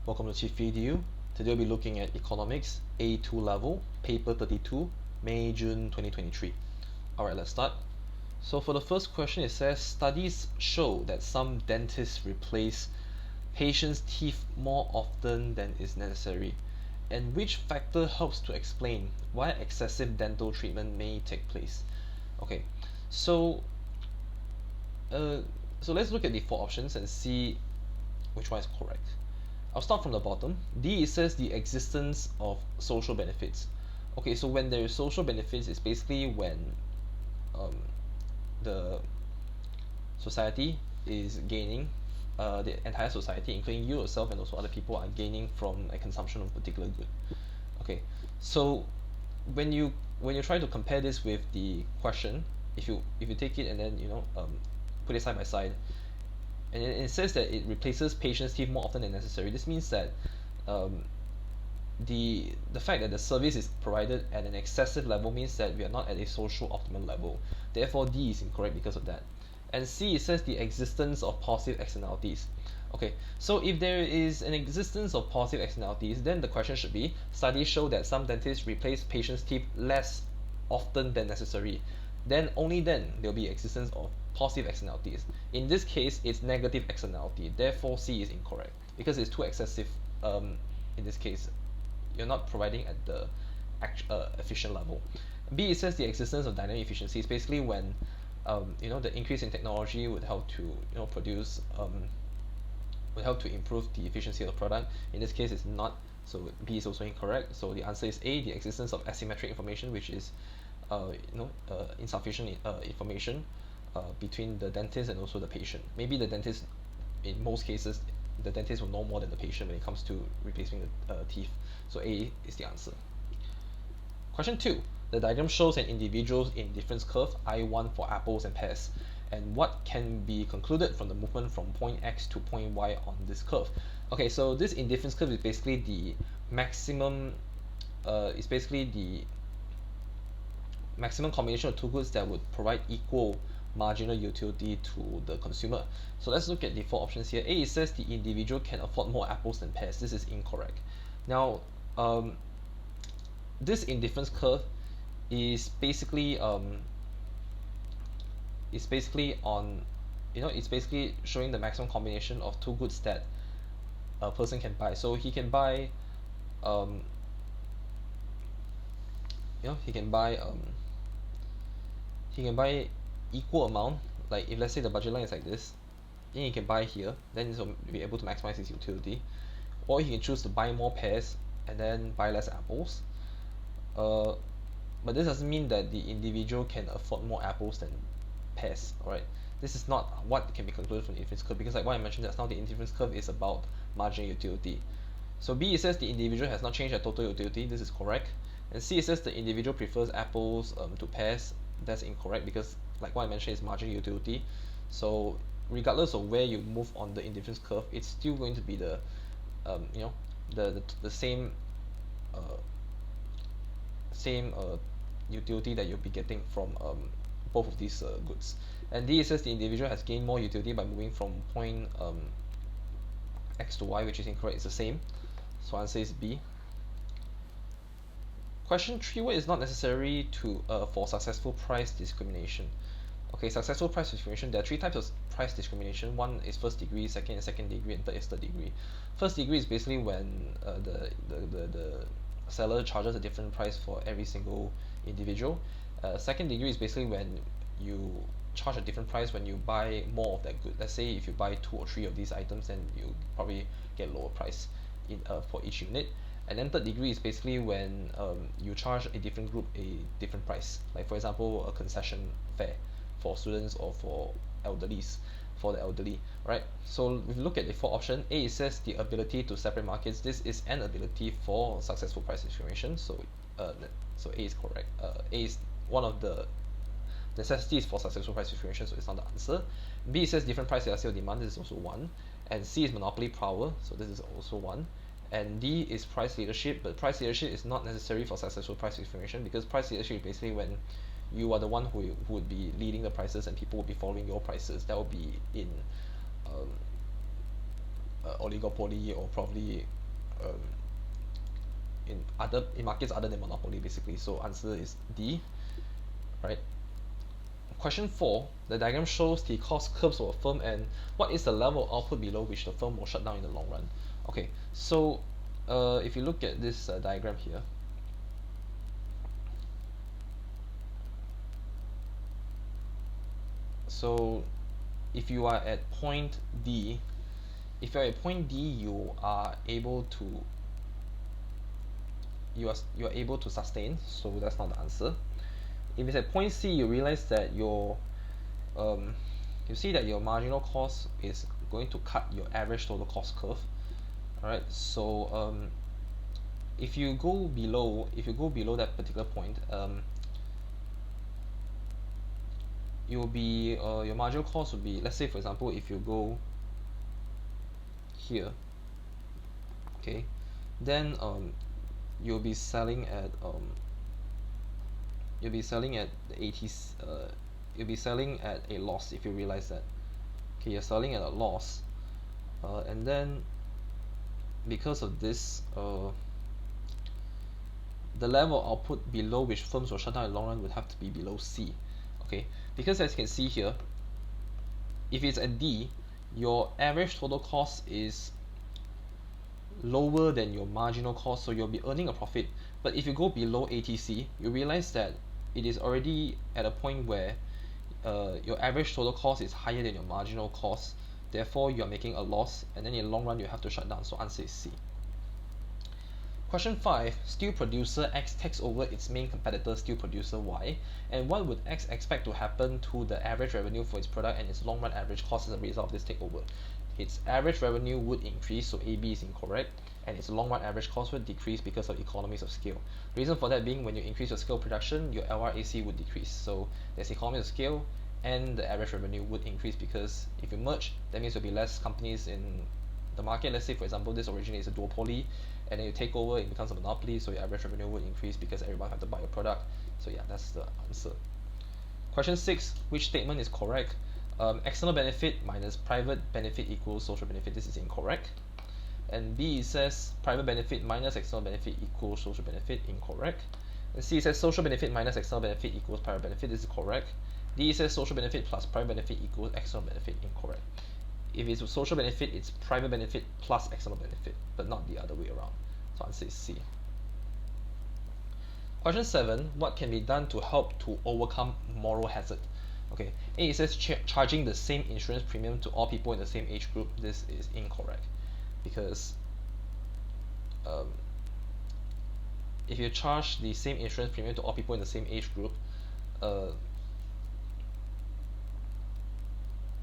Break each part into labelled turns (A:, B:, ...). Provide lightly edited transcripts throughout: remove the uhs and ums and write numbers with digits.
A: Welcome to qiphyedu. Today we'll be looking at Economics A2 level, paper 32, May June 2023. Alright, let's start. So for the first question, it says studies show that some dentists replace patients' teeth more often than is necessary. And which factor helps to explain why excessive dental treatment may take place? Okay, so uh, so let's look at the four options and see which one is correct. I'll start from the bottom. D, it says the existence of social benefits. Okay, so when there is social benefits, it's basically when um, the society is gaining, the entire society, including you yourself and also other people, are gaining from a consumption of a particular good. Okay, so when you try to compare this with the question, if you take it and then put it side by side, and it says that it replaces patients' teeth more often than necessary. This means that um, the fact that the service is provided at an excessive level means that we are not at a social optimal level. Therefore, D is incorrect because of that. And C, it says the existence of positive externalities. Okay, so if there is an existence of positive externalities, then the question should be: studies show that some dentists replace patients' teeth less often than necessary. Then only then there will be existence of positive externalities. In this case, it's negative externality. Therefore, C is incorrect because it's too excessive. In this case, you're not providing at the efficient level. B, it says the existence of dynamic efficiency is basically when the increase in technology would help to produce would help to improve the efficiency of the product. In this case, it's not. So B is also incorrect. So the answer is A, the existence of asymmetric information, which is insufficient information between the dentist and also the patient. Maybe the dentist, in most cases, the dentist will know more than the patient when it comes to replacing the teeth. So A is the answer. Question 2. The diagram shows an individual's indifference curve, I1 for apples and pears. And what can be concluded from the movement from point X to point Y on this curve? Okay, so this indifference curve is basically the maximum combination of two goods that would provide equal marginal utility to the consumer. So let's look at the four options here. A, it says the individual can afford more apples than pears. This is incorrect. Now, this indifference curve is basically it's basically showing the maximum combination of two goods that a person can buy. So he can buy he can buy equal amount. Like if let's say the budget line is like this, then he can buy here, then he'll be able to maximize his utility. Or he can choose to buy more pears and then buy less apples. But this doesn't mean that the individual can afford more apples than pears. Alright, this is not what can be concluded from the indifference curve, because like what I mentioned just now, the indifference curve is about marginal utility. So B, it says the individual has not changed their total utility. This is correct. And C, it says the individual prefers apples to pears. That's incorrect because like what I mentioned is marginal utility. So regardless of where you move on the indifference curve, it's still going to be the same utility that you'll be getting from both of these goods. And D, it says the individual has gained more utility by moving from point X to Y, which is incorrect. It's the same. So answer is B. Question 3, what is not necessary to for successful price discrimination? Okay, successful price discrimination, there are three types of price discrimination. One is first degree, second is second degree, and third is third degree. First degree is basically when the seller charges a different price for every single individual. Second degree is basically when you charge a different price when you buy more of that good. Let's say if you buy 2 or 3 of these items, then you probably get lower price for each unit. And then third degree is basically when you charge a different group a different price. Like for example, a concession fare for students or for the elderly, right? So if you look at the fourth option, A, it says the ability to separate markets. This is an ability for successful price discrimination. So A is correct. A is one of the necessities for successful price discrimination, so it's not the answer. B, it says different price elasticity of demand. This is also one. And C is monopoly power. So this is also one. And D is price leadership, but price leadership is not necessary for successful price discrimination, because price leadership is basically when you are the one who would be leading the prices and people will be following your prices. That will be in oligopoly, or probably um, in markets other than monopoly, basically. So answer is D, right? Question 4, the diagram shows the cost curves of a firm and what is the level of output below which the firm will shut down in the long run. Okay, so if you look at this diagram here, so if you are at point D, you are able to sustain, so that's not the answer. If it's at point C, you realize that you see that your marginal cost is going to cut your average total cost curve. Alright, so if you go below that particular point, you'll be your marginal cost will be, let's say for example, if you go here, okay, then you'll be selling at the 80s, you'll be selling at a loss if you realize that. Okay, you're selling at a loss, and then because of this, the level of output below which firms will shut down in the long run would have to be below C. Okay, because as you can see here, if it's at D, your average total cost is lower than your marginal cost, so you'll be earning a profit. But if you go below ATC, you realize that it is already at a point where your average total cost is higher than your marginal cost, therefore you are making a loss, and then in the long run you have to shut down, so answer is C. Question 5, steel producer X takes over its main competitor steel producer Y, and what would X expect to happen to the average revenue for its product and its long run average cost as a result of this takeover? Its average revenue would increase, so AB is incorrect, and its long run average cost would decrease because of economies of scale. Reason for that being, when you increase your scale of production, your LRAC would decrease, so there's economies of scale, and the average revenue would increase, because if you merge, that means there'll be less companies in the market. Let's say for example this originates a duopoly, and then you take over, it becomes a monopoly, so your average revenue would increase because everyone have to buy your product. So yeah, that's the answer. Question 6, which statement is correct? External benefit minus private benefit equals social benefit. This is incorrect. And B says private benefit minus external benefit equals social benefit. Incorrect. And C says social benefit minus external benefit equals private benefit. This is correct. D says social benefit plus private benefit equals external benefit. Incorrect. If it's social benefit, it's private benefit plus external benefit, but not the other way around. So answer is C. Question 7, what can be done to help to overcome moral hazard? Okay, A, it says charging the same insurance premium to all people in the same age group. This is incorrect, because if you charge the same insurance premium to all people in the same age group,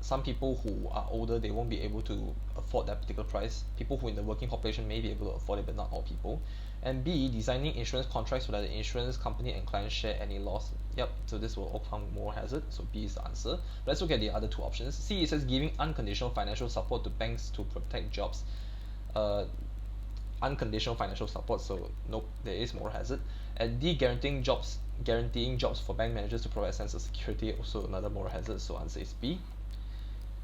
A: some people who are older, they won't be able to afford that particular price. People who in the working population may be able to afford it, but not all people. And B, designing insurance contracts so that the insurance company and client share any loss. Yep, so this will overcome moral hazard, so B is the answer. Let's look at the other two options. C, it says giving unconditional financial support to banks to protect jobs. Unconditional financial support, so nope, there is moral hazard. And D, guaranteeing jobs for bank managers to provide a sense of security, also another moral hazard, so answer is B.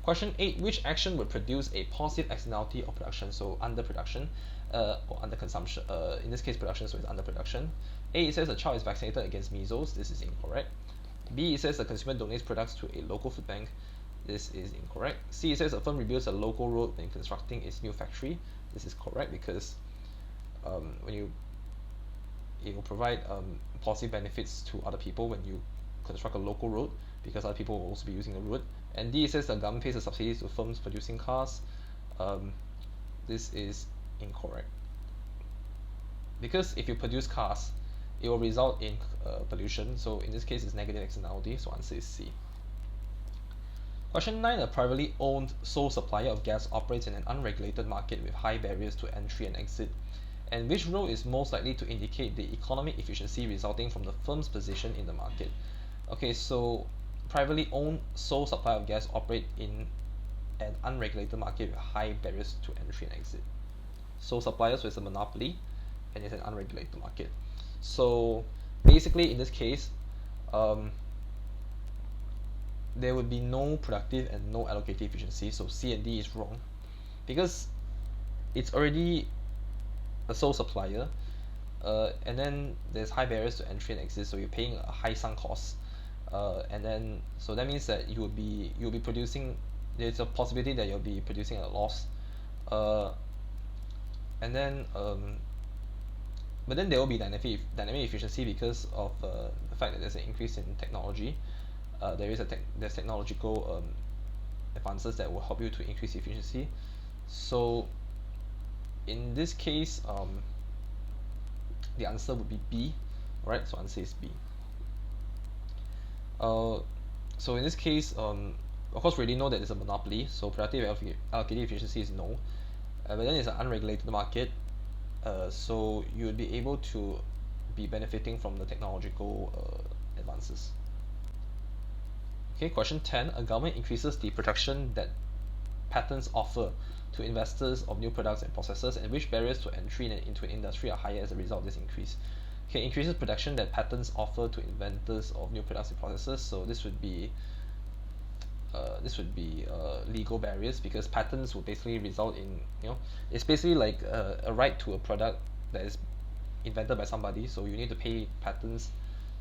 A: Question 8, which action would produce a positive externality of production? So underproduction, or underconsumption. In this case, production, so it's underproduction. A, it says a child is vaccinated against measles. This is incorrect. B, it says the consumer donates products to a local food bank. This is incorrect. C, it says a firm rebuilds a local road when constructing its new factory. This is correct, because it will provide positive benefits to other people when you construct a local road, because other people will also be using the road. And D, says the government pays the subsidies to firms producing cars. This is incorrect, because if you produce cars, it will result in pollution, so in this case it's negative externality, so answer is C. Question 9, a privately owned sole supplier of gas operates in an unregulated market with high barriers to entry and exit. And which role is most likely to indicate the economic efficiency resulting from the firm's position in the market? Okay, so privately owned sole supplier of gas operate in an unregulated market with high barriers to entry and exit. Sole suppliers, so it's a monopoly, and it's an unregulated market. So basically in this case, there would be no productive and no allocative efficiency, so C and D is wrong, because it's already a sole supplier, and then there's high barriers to entry and exit, so you're paying a high sunk cost, and then so that means that you'll be producing. There's a possibility that you'll be producing at a loss, uh, and then but then there will be dynamic efficiency because of the fact that there's an increase in technology. There's technological advances that will help you to increase efficiency. So in this case, the answer would be B. Alright, so answer is B. So in this case, of course we already know that it's a monopoly, so productive allocative efficiency is no. But then it's an unregulated market, so you would be able to be benefiting from the technological advances. Okay, question 10. A government increases the protection that patents offer to investors of new products and processes, and which barriers to entry into an industry are higher as a result of this increase. Okay, increases protection that patents offer to inventors of new products and processes. So this would be legal barriers, because patents would basically result in, it's basically like a right to a product that is invented by somebody, so you need to pay patents,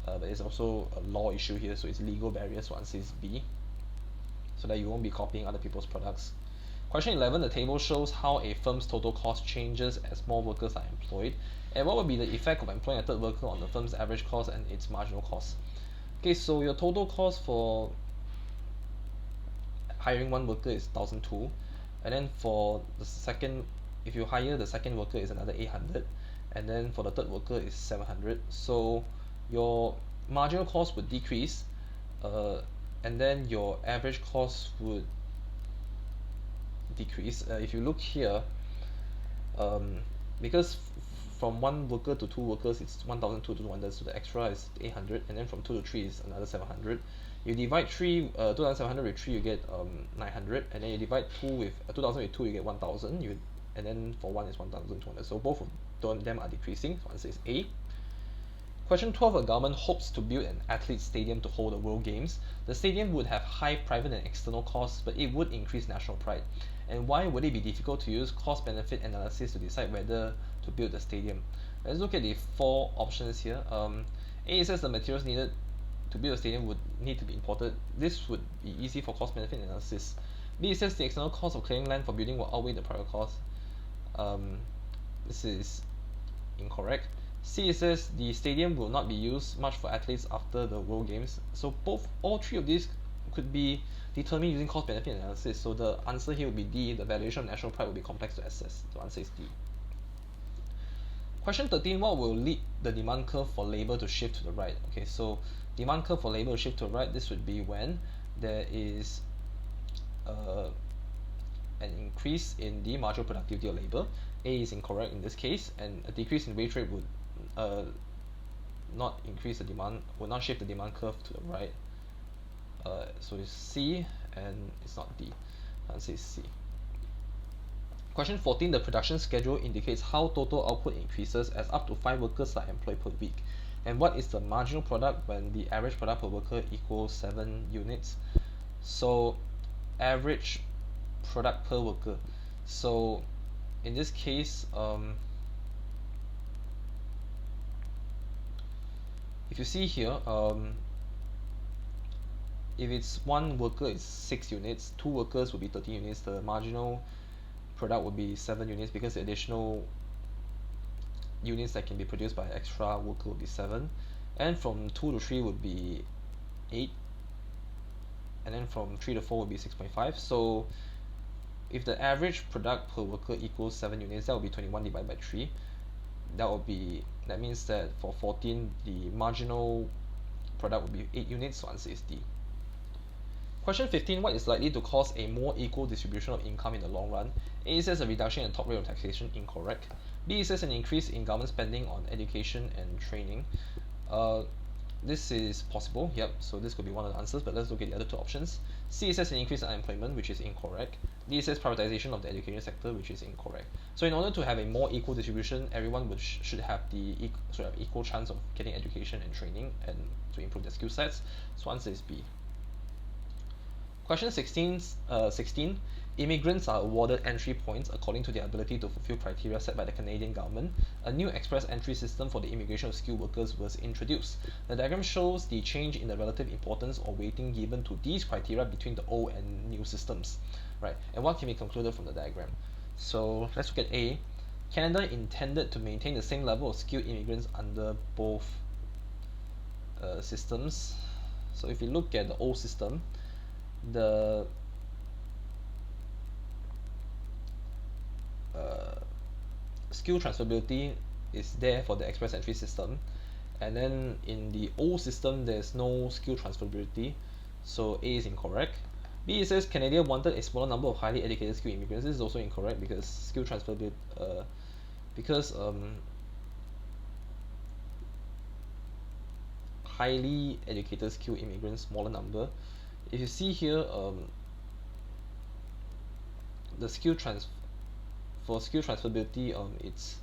A: but it's also a law issue here, so it's legal barriers. So answer is B, so that you won't be copying other people's products. Question 11, the table shows how a firm's total cost changes as more workers are employed, and what would be the effect of employing a third worker on the firm's average cost and its marginal cost. Okay, so your total cost for hiring one worker is 1,200, and then for the second, if you hire the second worker, is another 800, and then for the third worker is 700. So your marginal cost would decrease, and then your average cost would decrease. If you look here, because from one worker to two workers it's 1,200, so the extra is 800, and then from 2 to 3 is another 700. You divide 2,700 with 3, you get 900, and then you divide 2,000 with 2, you get 1,000. And then for 1 is 1,200. So both of them are decreasing. So answer is A. Question 12, a government hopes to build an athlete stadium to hold the World Games. The stadium would have high private and external costs, but it would increase national pride. And why would it be difficult to use cost-benefit analysis to decide whether to build the stadium? Let's look at the 4 options here. A says the materials needed to build a stadium would need to be imported. This would be easy for cost-benefit analysis. B says the external cost of clearing land for building will outweigh the private cost. This is incorrect. C says the stadium will not be used much for athletes after the World Games. So all 3 of these could be determined using cost-benefit analysis. So the answer here would be D. The valuation of national pride will be complex to assess. So answer is D. Question 13, what will lead the demand curve for labor to shift to the right? Okay, so demand curve for labor to shift to the right, this would be when there is an increase in the marginal productivity of labor. A is incorrect in this case, and a decrease in wage rate would not increase the demand, would not shift the demand curve to the right. So it's C, and it's not D. Answer is C. Question 14, the production schedule indicates how total output increases as up to 5 workers are employed per week. And what is the marginal product when the average product per worker equals 7 units? So average product per worker. So in this case, if you see here, if it's 1 worker, it's 6 units, 2 workers would be 13 units, the marginal product would be 7 units, because the additional units that can be produced by extra worker would be 7, and from 2 to 3 would be 8, and then from 3 to 4 would be 6.5. So if the average product per worker equals 7 units, that would be 21 divided by 3. That means that for 14 the marginal product would be 8 units, so answer is D. Question 15, what is likely to cause a more equal distribution of income in the long run? A says a reduction in top rate of taxation, incorrect. B says an increase in government spending on education and training. This is possible, yep, so this could be one of the answers, but let's look at the other 2 options. C says an increase in unemployment, which is incorrect. D says privatization of the education sector, which is incorrect. So in order to have a more equal distribution, everyone should have the equal chance of getting education and training and to improve their skill sets. So answer is B. Question 16, Immigrants are awarded entry points according to their ability to fulfill criteria set by the Canadian government. A new express entry system for the immigration of skilled workers was introduced. The diagram shows the change in the relative importance or weighting given to these criteria between the old and new systems. Right, and what can be concluded from the diagram? So let's look at A. Canada intended to maintain the same level of skilled immigrants under both systems. So if you look at the old system, the skill transferability is there for the express entry system, and then in the old system there's no skill transferability, so A is incorrect. B, it says Canada wanted a smaller number of highly educated skilled immigrants. This is also incorrect because skill transferability because highly educated skilled immigrants, smaller number. If you see here, the skill transferability, it's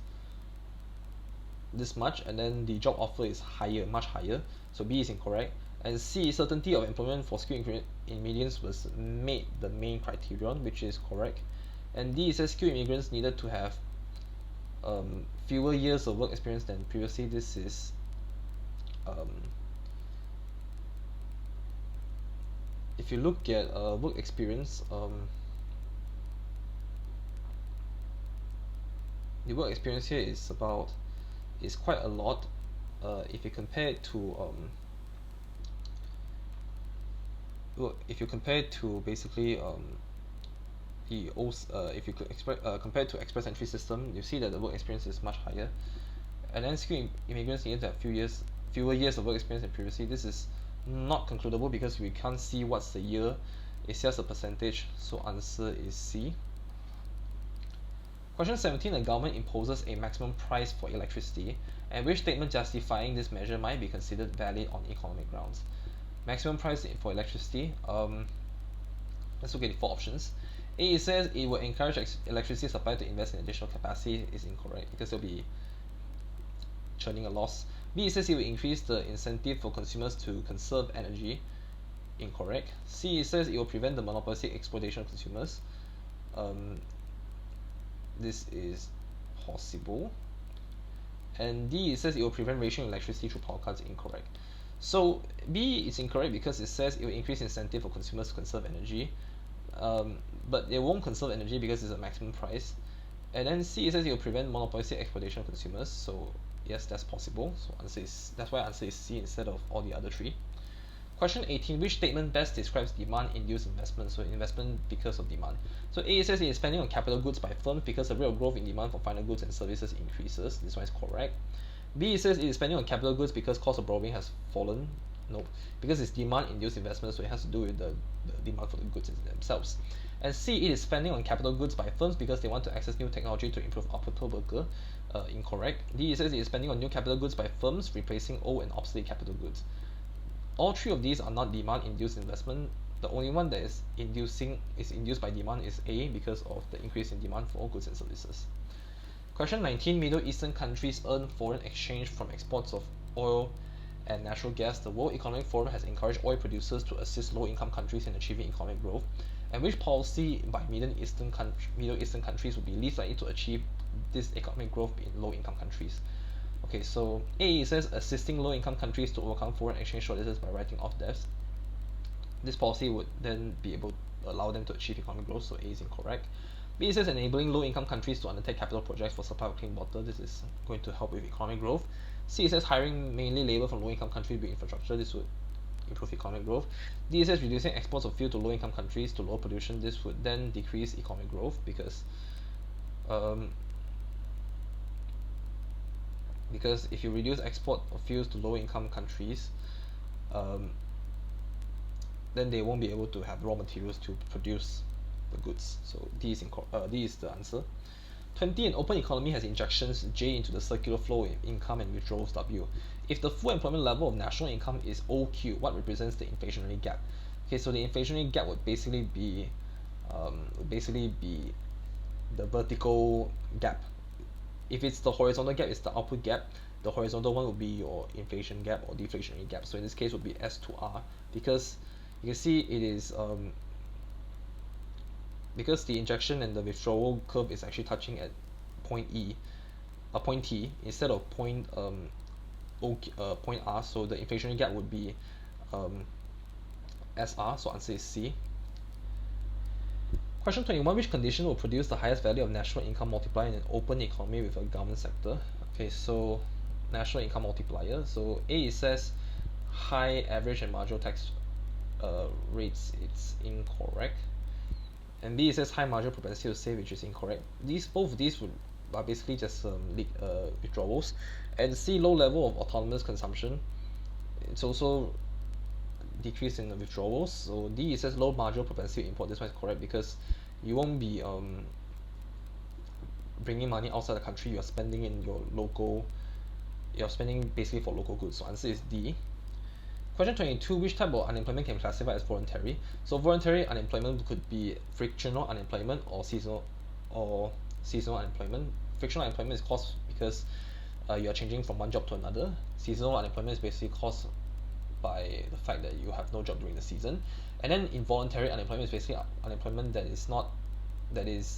A: this much, and then the job offer is higher, much higher. So B is incorrect. And C, certainty of employment for skilled immigrants was made the main criterion, which is correct. And D, it says skilled immigrants needed to have fewer years of work experience than previously. This is if you look at work experience, the work experience here is quite a lot. If you compare it to basically the old, if you could compare it to express entry system, you see that the work experience is much higher, and then skilled immigrants need to have fewer years of work experience than previously. This is not concludable because we can't see what's the year. It's just a percentage, so answer is C. Question 17, the government imposes a maximum price for electricity, and which statement justifying this measure might be considered valid on economic grounds? Maximum price for electricity, let's look at the four options. A, it says it will encourage electricity supply to invest in additional capacity. Is incorrect because it'll be churning a loss. B, it says it will increase the incentive for consumers to conserve energy. Incorrect. C, it says it will prevent the monopolistic exploitation of consumers. This is possible. And D, it says it will prevent rationing electricity through power cuts. Incorrect. So B is incorrect because it says it will increase incentive for consumers to conserve energy, but it won't conserve energy because it's a maximum price. And then C, it says it will prevent monopolistic exploitation of consumers. So yes, that's possible. So that's why answer is C instead of all the other three. Question 18, which statement best describes demand-induced investment? So investment because of demand. So A, it says it is spending on capital goods by firms because the rate of growth in demand for final goods and services increases. This one is correct. B, it says it is spending on capital goods because cost of borrowing has fallen. No, because it's demand-induced investment, so it has to do with the demand for the goods themselves. And C, it is spending on capital goods by firms because they want to access new technology to improve output per worker. Incorrect. D, it says it is spending on new capital goods by firms replacing old and obsolete capital goods. All three of these are not demand-induced investment. The only one that is induced by demand is A because of the increase in demand for all goods and services. Question 19, Middle Eastern countries earn foreign exchange from exports of oil and natural gas. The World Economic Forum has encouraged oil producers to assist low-income countries in achieving economic growth. And which policy by Middle Eastern countries would be least likely to achieve this economic growth in low-income countries? Okay, so A, says assisting low-income countries to overcome foreign exchange shortages by writing off debts. This policy would then be able to allow them to achieve economic growth, so A is incorrect. B, says enabling low-income countries to undertake capital projects for supply of clean water. This is going to help with economic growth. C, says hiring mainly labor from low-income countries with infrastructure. This would improve economic growth. D, says reducing exports of fuel to low-income countries to lower pollution. This would then decrease economic growth because if you reduce export of fuels to low-income countries, then they won't be able to have raw materials to produce the goods. So D is the answer. 20, an open economy has injections J into the circular flow of income and withdrawals W. If the full employment level of national income is OQ, what represents the inflationary gap? Okay, so the inflationary gap would basically be the vertical gap. If it's the horizontal gap, it's the output gap. The horizontal one would be your inflation gap or deflationary gap. So in this case, would be S to R because you can see it is because the injection and the withdrawal curve is actually touching at point point T instead of point R, so the inflationary gap would be SR, so answer is C. Question 21, which condition will produce the highest value of national income multiplier in an open economy with a government sector? Okay, so national income multiplier. So A, it says high average and marginal tax rates, it's incorrect. And B, it says high marginal propensity to save, which is incorrect. Both of these are basically just withdrawals. And C, low level of autonomous consumption. It's also decrease in the withdrawals. So D, it says low marginal propensity to import. This one is correct because you won't be bringing money outside the country. You're spending in your local. You're spending basically for local goods. So answer is D. Question 22, which type of unemployment can be classified as voluntary? So voluntary unemployment could be frictional unemployment or seasonal unemployment. Frictional unemployment is caused because you are changing from one job to another. Seasonal unemployment is basically caused by the fact that you have no job during the season. And then involuntary unemployment is basically unemployment that is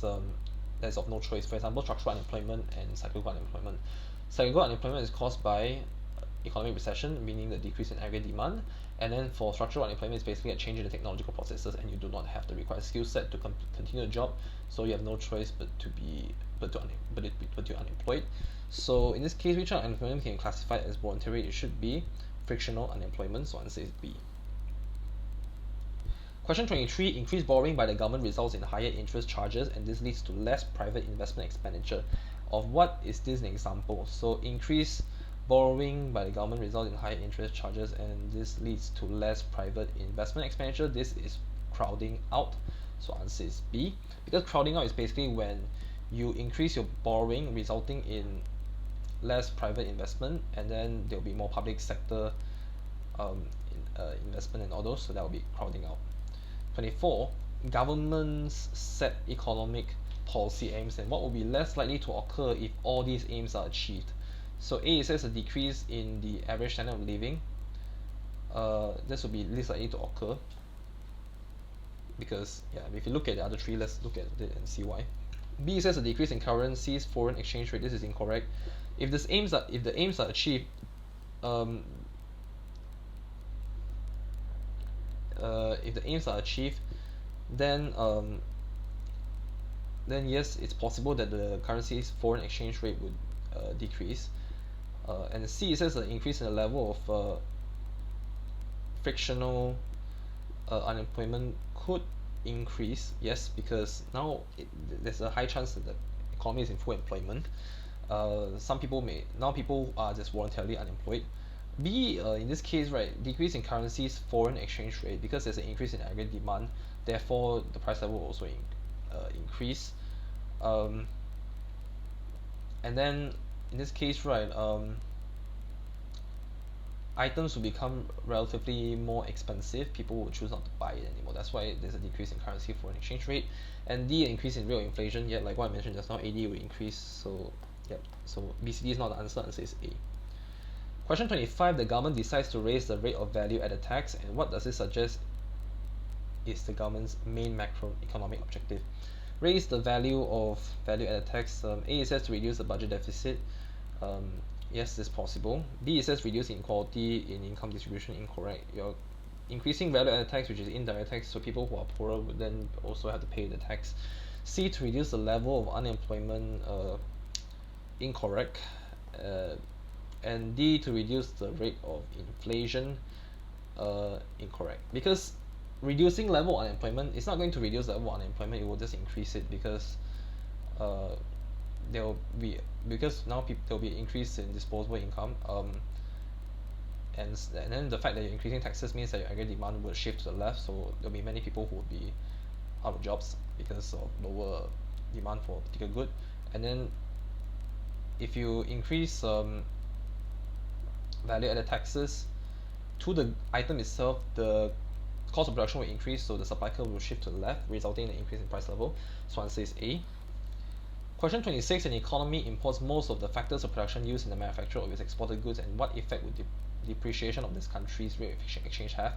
A: of no choice. For example, structural unemployment and cyclical unemployment. Cyclical unemployment is caused by economic recession, meaning the decrease in aggregate demand. And then for structural unemployment, it's basically a change in the technological processes, and you do not have the required skill set to continue the job, so you have no choice but to be unemployed. So in this case, which unemployment can be classified as voluntary? It should be frictional unemployment. So answer is B. Question 23, increased borrowing by the government results in higher interest charges, and this leads to less private investment expenditure. Of what is this an example? So increased borrowing by the government results in higher interest charges, and this leads to less private investment expenditure. This is crowding out. So answer is B, because crowding out is basically when you increase your borrowing resulting in less private investment, and then there will be more public sector investment and all those, so that will be crowding out. 24, governments set economic policy aims, and what will be less likely to occur if all these aims are achieved? So A, it says a decrease in the average standard of living. This will be less likely to occur because if you look at the other three, let's look at it and see why. B, says a decrease in currencies foreign exchange rate. This is incorrect. If the aims are achieved, then yes, it's possible that the currency's foreign exchange rate would decrease. And C, it says an increase in the level of frictional unemployment could increase. Yes, because now there's a high chance that the economy is in full employment. People are just voluntarily unemployed. B, in this case, right, decrease in currency's foreign exchange rate, because there's an increase in aggregate demand, therefore the price level will also increase. And then in this case, right, items will become relatively more expensive. People will choose not to buy it anymore. That's why there's a decrease in currency foreign exchange rate. And D, an increase in real inflation. Yeah, like what I mentioned just now, AD will increase. So yep, so BCD is not the answer. Answer is A. Question 25, the government decides to raise the rate of value added tax, and what does it suggest is the government's main macroeconomic objective? Raise the value of value added tax. A, it says to reduce the budget deficit. Yes, this is possible. B, it says reduce inequality in income distribution. Incorrect. You're increasing value added tax, which is indirect tax, so people who are poorer would then also have to pay the tax. C, to reduce the level of unemployment. Incorrect. And D, to reduce the rate of inflation. Incorrect. Because reducing level of unemployment is not going to reduce the level of unemployment, it will just increase it, because now there will be increase in disposable income, and then the fact that you're increasing taxes means that your aggregate demand will shift to the left, so there'll be many people who will be out of jobs because of lower demand for a particular good. And then if you increase value added taxes to the item itself, the cost of production will increase, so the supply curve will shift to the left, resulting in an increase in price level. So answer is A. Question 26, an economy imports most of the factors of production used in the manufacture of its exported goods, and what effect would depreciation of this country's rate of exchange have?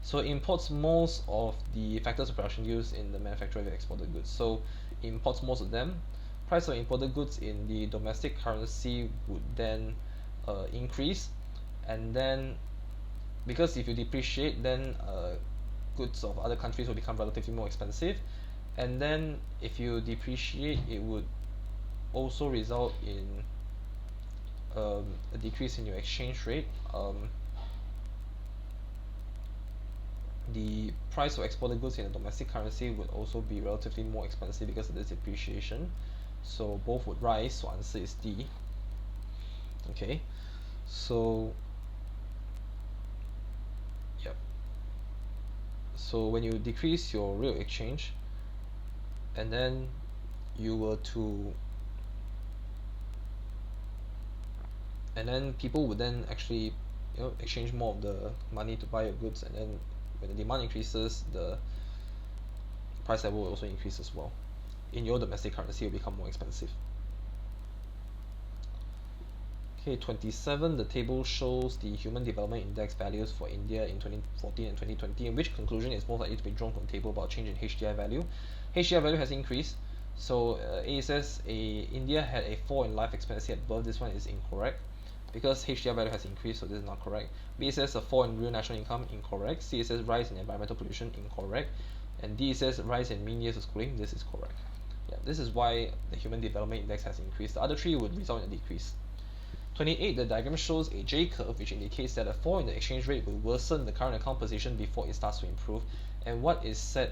A: So it imports most of the factors of production used in the manufacture of exported goods. So it imports most of them. Price of imported goods in the domestic currency would then increase, and then because if you depreciate, then goods of other countries will become relatively more expensive, and then if you depreciate, it would also result in a decrease in your exchange rate. The price of exported goods in the domestic currency would also be relatively more expensive because of this depreciation. So both would rise, so answer is D. Okay, so yep. So when you decrease your real exchange, and then you were to, and then people would then actually exchange more of the money to buy your goods, and then when the demand increases, the price level will also increase as well. In your domestic currency, it will become more expensive. Okay, 27, the table shows the Human Development Index values for India in 2014 and 2020, and which conclusion is most likely to be drawn from the table about change in HDI value. HDI value has increased, so A says India had a fall in life expectancy at birth. This one is incorrect, because HDI value has increased, so this is not correct. B says a fall in real national income, incorrect. C says rise in environmental pollution, incorrect. And D says rise in mean years of schooling, this is correct. Yeah, this is why the Human Development Index has increased. The other three would result in a decrease. 28, the diagram shows a J curve, which indicates that a fall in the exchange rate will worsen the current account position before it starts to improve. And what is said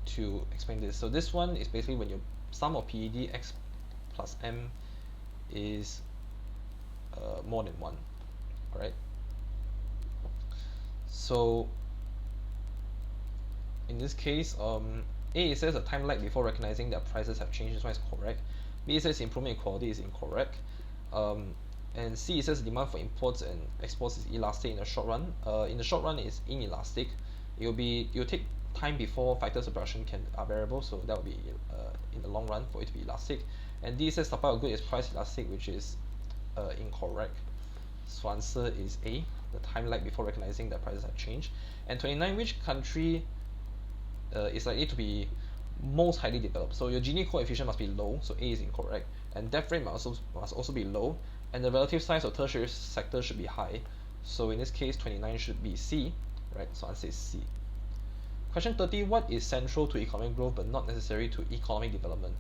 A: to explain this? So this one is basically when your sum of PED x plus m is more than 1. Alright, so in this case, A says a time lag before recognizing that prices have changed. This one is correct. B says improvement in quality is incorrect. And C says demand for imports and exports is elastic in the short run. In the short run, it's inelastic. It will take time before factors of production are variable, so that will be in the long run for it to be elastic. And D says supply of good is price elastic, which is incorrect. So answer is A, the time lag before recognizing that prices have changed. And 29, which country is likely to be most highly developed? So your Gini coefficient must be low, so A is incorrect. And death rate must also be low, and the relative size of tertiary sector should be high. So in this case, 29 should be C, right? So answer is C. Question 30, what is central to economic growth but not necessary to economic development?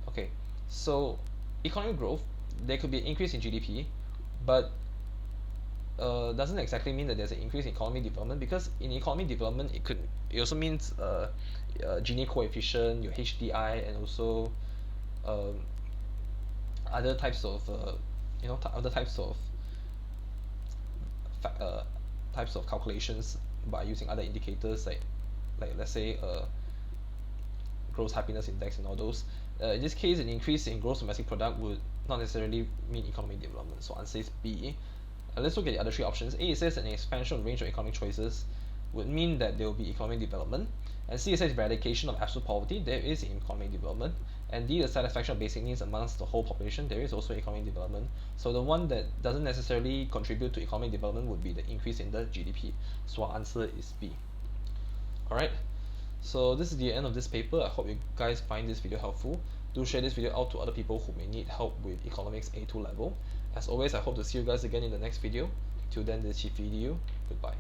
A: Okay, so economic growth, there could be an increase in GDP, but doesn't exactly mean that there's an increase in economic development, because in economic development it also means Gini coefficient, your HDI, and also other types of types of calculations by using other indicators like let's say gross happiness index and all those. In this case, an increase in gross domestic product would not necessarily mean economic development, so answer is B. Let's look at the other three options. A says an expansion of range of economic choices would mean that there will be economic development, and C says eradication of absolute poverty, there is economic development, and D, the satisfaction of basic needs amongst the whole population, there is also economic development. So the one that doesn't necessarily contribute to economic development would be the increase in the GDP. So our answer is B. Alright, so this is the end of this paper. I hope you guys find this video helpful. Do share this video out to other people who may need help with economics A2 level. As always, I hope to see you guys again in the next video. Till then, this is qiphyedu. Goodbye.